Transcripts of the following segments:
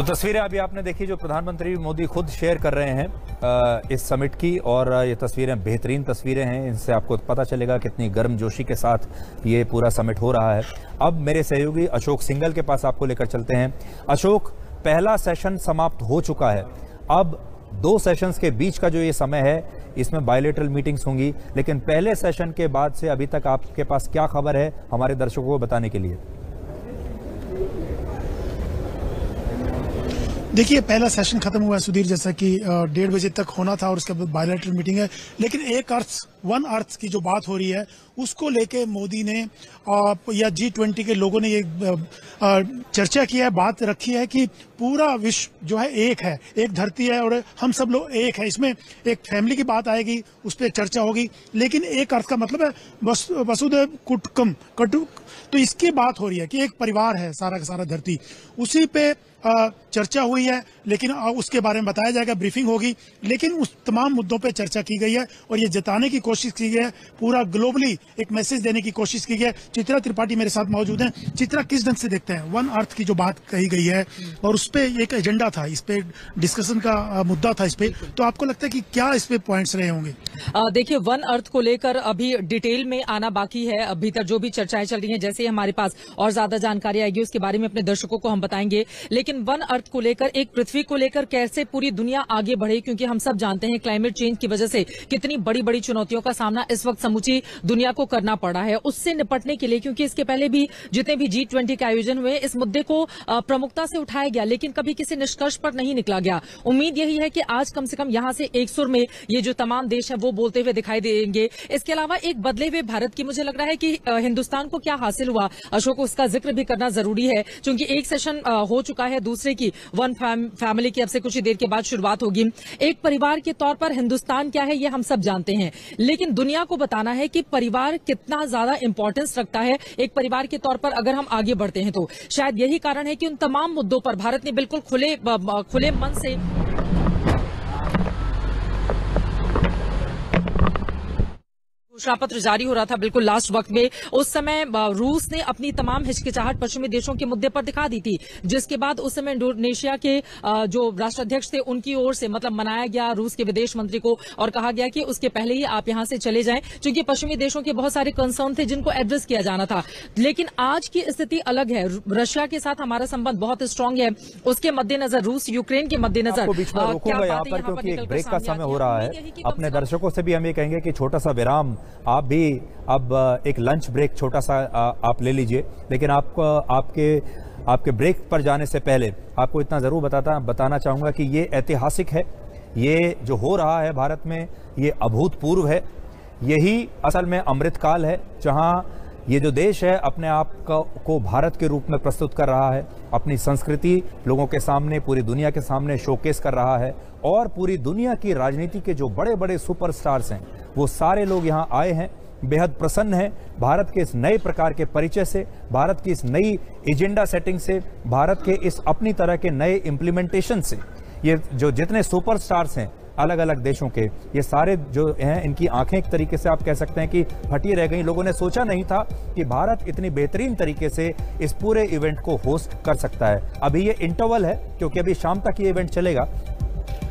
तस्वीरें अभी आपने देखी जो प्रधानमंत्री मोदी खुद शेयर कर रहे हैं इस समिट की, और ये तस्वीरें बेहतरीन तस्वीरें हैं। इनसे आपको पता चलेगा कितनी गर्मजोशी के साथ ये पूरा समिट हो रहा है। अब मेरे सहयोगी अशोक सिंघल के पास आपको लेकर चलते हैं। अशोक, पहला सेशन समाप्त हो चुका है, अब 2 सेशंस के बीच का जो ये समय है इसमें बायलैटरल मीटिंग्स होंगी, लेकिन पहले सेशन के बाद से अभी तक आपके पास क्या खबर है हमारे दर्शकों को बताने के लिए? देखिए, पहला सेशन खत्म हुआ है सुधीर, जैसा कि 1:30 बजे तक होना था और उसके बाद बायलैटरल मीटिंग है। लेकिन वन अर्थ की जो बात हो रही है उसको लेके मोदी ने या G20 के लोगों ने ये चर्चा किया है, बात रखी है कि पूरा विश्व जो है एक धरती है और हम सब लोग एक है। इसमें एक फैमिली की बात आएगी, उस पर चर्चा होगी, लेकिन एक अर्थ का मतलब है वसुधैव कुटुंबकम, तो इसकी बात हो रही है कि एक परिवार है सारा का सारा धरती, उसी पे चर्चा हुई है। लेकिन उसके बारे में बताया जाएगा, ब्रीफिंग होगी, लेकिन उस तमाम मुद्दों पे चर्चा की गई है और ये जताने की कोशिश की गई है, पूरा ग्लोबली एक मैसेज देने की कोशिश की गई है। चित्रा त्रिपाठी मेरे साथ मौजूद हैं। चित्रा, किस ढंग से देखते हैं वन अर्थ की जो बात कही गई है और उस पे एक एजेंडा था, इस पे डिस्कशन का मुद्दा था, इस पे तो आपको लगता है कि क्या इस पे पॉइंट्स रहे होंगे? देखिए, वन अर्थ को लेकर अभी डिटेल में आना बाकी है। अभी तक जो भी चर्चाएं चल रही हैं, जैसे ही हमारे पास और ज्यादा जानकारी आएगी उसके बारे में अपने दर्शकों को हम बताएंगे। लेकिन वन अर्थ को लेकर, एक पृथ्वी को लेकर कैसे पूरी दुनिया आगे बढ़े, क्योंकि हम सब जानते हैं क्लाइमेट चेंज की वजह से कितनी बड़ी बड़ी चुनौतियों का सामना इस वक्त समूची दुनिया को करना पड़ा है। उससे निपटने के लिए, क्योंकि इसके पहले भी जितने भी G20 के आयोजन हुए, इस मुद्दे को प्रमुखता से उठाया गया, लेकिन कभी किसी निष्कर्ष पर नहीं निकला गया। उम्मीद यही है कि आज कम से कम यहां से एक सुर में ये जो तमाम देश है वो बोलते हुए दिखाई देंगे। इसके अलावा एक बदले हुए भारत की मुझे लग रहा है कि हिंदुस्तान को क्या हासिल हुआ, अशोक, उसका जिक्र भी करना जरूरी है, क्योंकि एक सेशन हो चुका है, दूसरे की वन फैमिली की अब से कुछ ही देर के बाद शुरुआत होगी। एक परिवार के तौर पर हिंदुस्तान क्या है ये हम सब जानते हैं, लेकिन दुनिया को बताना है कि परिवार कितना ज्यादा इंपॉर्टेंस रखता है एक परिवार के तौर पर अगर हम आगे बढ़ते हैं तो। शायद यही कारण है कि उन तमाम मुद्दों पर भारत ने बिल्कुल खुले मन से घोषणा पत्र जारी हो रहा था बिल्कुल लास्ट वक्त में, उस समय रूस ने अपनी तमाम हिचकिचाहट पश्चिमी देशों के मुद्दे पर दिखा दी थी, जिसके बाद उस समय इंडोनेशिया के जो राष्ट्राध्यक्ष थे उनकी ओर से मतलब मनाया गया रूस के विदेश मंत्री को और कहा गया कि उसके पहले ही आप यहां से चले जाएं, क्योंकि पश्चिमी देशों के बहुत सारे कंसर्न थे जिनको एड्रेस किया जाना था। लेकिन आज की स्थिति अलग है। रशिया के साथ हमारा संबंध बहुत स्ट्रांग है, उसके मद्देनजर रूस यूक्रेन के मद्देनजर क्योंकि एक ब्रेक का समय हो रहा है। अपने दर्शकों से भी हम ये कहेंगे कि छोटा सा विराम, आप भी अब एक लंच ब्रेक छोटा सा आप ले लीजिए, लेकिन आपको आपके ब्रेक पर जाने से पहले आपको इतना जरूर बताना चाहूंगा कि ये ऐतिहासिक है। ये जो हो रहा है भारत में ये अभूतपूर्व है। यही असल में अमृतकाल है, जहां ये जो देश है अपने आप को भारत के रूप में प्रस्तुत कर रहा है, अपनी संस्कृति लोगों के सामने, पूरी दुनिया के सामने शोकेस कर रहा है, और पूरी दुनिया की राजनीति के जो बड़े बड़े सुपरस्टार्स हैं वो सारे लोग यहाँ आए हैं, बेहद प्रसन्न हैं भारत के इस नए प्रकार के परिचय से, भारत की इस नई एजेंडा सेटिंग से, भारत के इस अपनी तरह के नए इम्प्लीमेंटेशन से। ये जो जितने सुपरस्टार्स हैं अलग अलग देशों के, ये सारे जो हैं इनकी आंखें एक तरीके से आप कह सकते हैं कि फटी रह गई। लोगों ने सोचा नहीं था कि भारत इतनी बेहतरीन तरीके से इस पूरे इवेंट को होस्ट कर सकता है। अभी ये इंटरवल है, क्योंकि अभी शाम तक ये इवेंट चलेगा,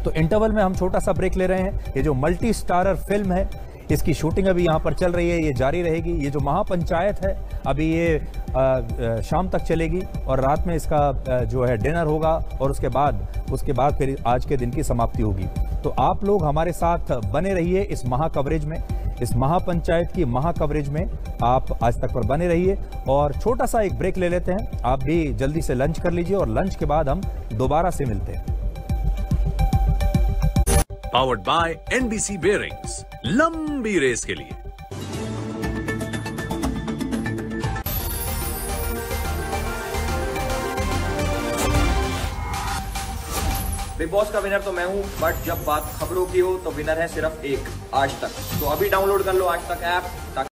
तो इंटरवल में हम छोटा सा ब्रेक ले रहे हैं। ये जो मल्टी स्टारर फिल्म है इसकी शूटिंग अभी यहाँ पर चल रही है, ये जारी रहेगी। ये जो महापंचायत है अभी ये शाम तक चलेगी और रात में इसका जो है डिनर होगा और उसके बाद फिर आज के दिन की समाप्ति होगी। तो आप लोग हमारे साथ बने रहिए इस महा कवरेज में, इस महापंचायत की महा कवरेज में आप आज तक पर बने रहिए। और छोटा सा एक ब्रेक ले लेते हैं, आप भी जल्दी से लंच कर लीजिए और लंच के बाद हम दोबारा से मिलते हैं। पावर्ड बाय NBC बेयरिंग्स, लंबी रेस के लिए। बिग बॉस का विनर तो मैं हूं, बट जब बात खबरों की हो तो विनर है सिर्फ एक, आज तक। तो अभी डाउनलोड कर लो आज तक ऐप।